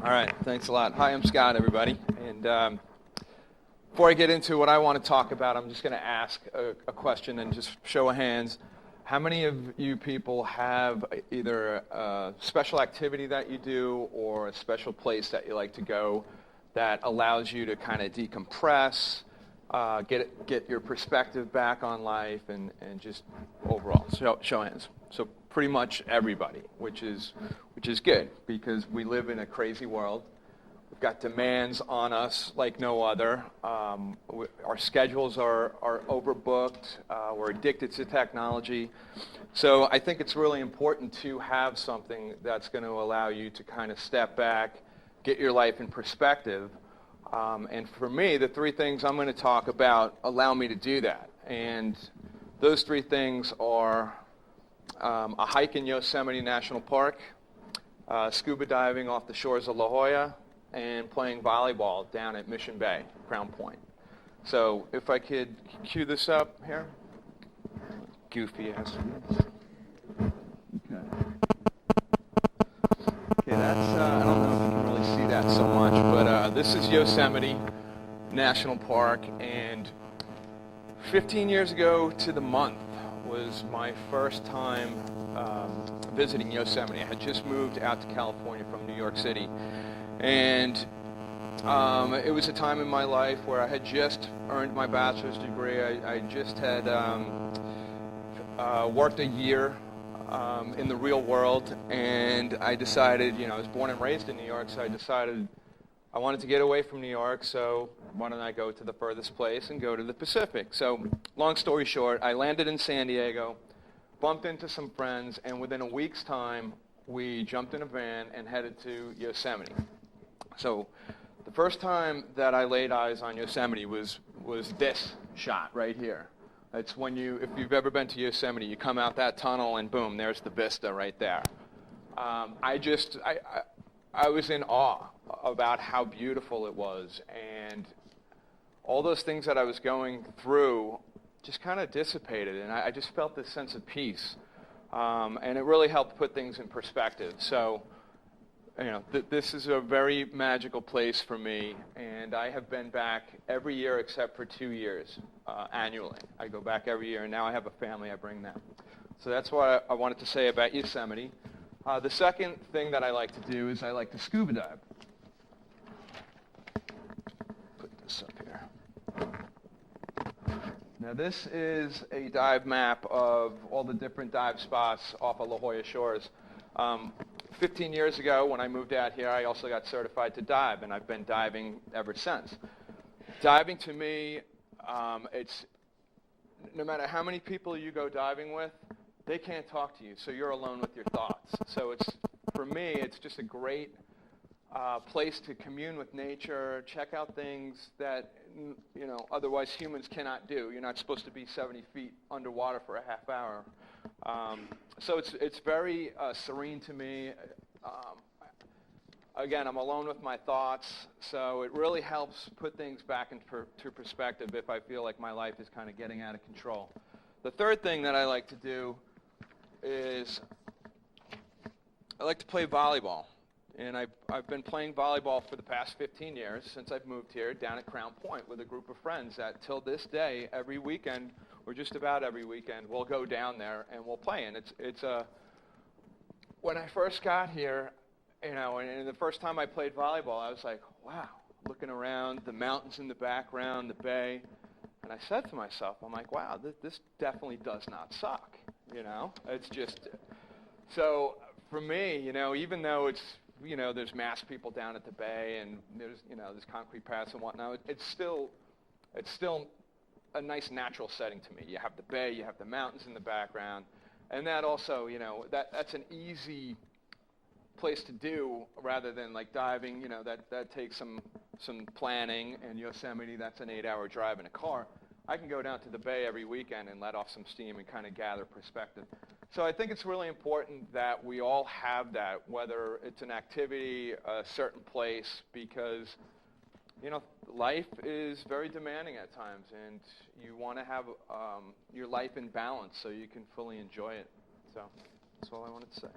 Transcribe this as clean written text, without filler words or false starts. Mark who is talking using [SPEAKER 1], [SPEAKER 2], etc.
[SPEAKER 1] All right, thanks a lot. Hi, I'm Scott, everybody. And before I get into what I want to talk about, I'm just going to ask a question and just show of hands. How many of you people have either a special activity that you do or a special place that you like to go that allows you to kind of decompress, get your perspective back on life, and just overall show hands? So pretty much everybody, which is good because we live in a crazy world. We've got demands on us like no other. Our schedules are overbooked. We're addicted to technology. So I think it's really important to have something that's going to allow you to kind of step back, get your life in perspective. And for me, the three things I'm going to talk about allow me to do that. And those three things are a hike in Yosemite National Park, scuba diving off the shores of La Jolla, and playing volleyball down at Mission Bay, Crown Point. So if I could cue this up here. Goofy ass. Okay, that's, I don't know if you can really see that so much, but this is Yosemite National Park, and 15 years ago to the month was my first time visiting Yosemite. I had just moved out to California from New York City. And it was a time in my life where I had just earned my bachelor's degree. I just had worked a year in the real world, and I decided, I was born and raised in New York, so I decided I wanted to get away from New York, so why don't I go to the furthest place and go to the Pacific? So long story short, I landed in San Diego, bumped into some friends, and within a week's time, we jumped in a van and headed to Yosemite. So the first time that I laid eyes on Yosemite was this shot right here. It's when if you've ever been to Yosemite, you come out that tunnel and boom, there's the vista right there. I was in awe about how beautiful it was, and all those things that I was going through just kind of dissipated, and I just felt this sense of peace. And it really helped put things in perspective. So, this is a very magical place for me, and I have been back every year except for 2 years annually. I go back every year, and now I have a family, I bring them. So that's what I wanted to say about Yosemite. The second thing that I like to do is I like to scuba dive. Put this up here. Now this is a dive map of all the different dive spots off of La Jolla shores. 15 years ago, when I moved out here, I also got certified to dive, and I've been diving ever since. Diving to me, it's no matter how many people you go diving with, they can't talk to you, so you're alone with your thoughts. So for me, it's just a great place to commune with nature, check out things that otherwise humans cannot do. You're not supposed to be 70 feet underwater for a half hour. So it's very serene to me. Again, I'm alone with my thoughts, so it really helps put things back into perspective if I feel like my life is kind of getting out of control. The third thing that I like to do is I like to play volleyball. And I've been playing volleyball for the past 15 years since I've moved here down at Crown Point with a group of friends that till this day, every weekend, or just about every weekend, we'll go down there and we'll play. And when I first got here, and the first time I played volleyball, I was like, wow, looking around, the mountains in the background, the bay. And I said to myself, I'm like, wow, this definitely does not suck, It's just, so for me, even though it's, there's mass people down at the bay and there's concrete paths and whatnot, it's still a nice natural setting to me. You have the bay, you have the mountains in the background, and that also, that's an easy place to do rather than like diving, that takes some planning, and Yosemite, that's an 8-hour drive in a car. I can go down to the bay every weekend and let off some steam and kind of gather perspective. So I think it's really important that we all have that, whether it's an activity, a certain place, because, life is very demanding at times, and you want to have your life in balance so you can fully enjoy it. So that's all I wanted to say.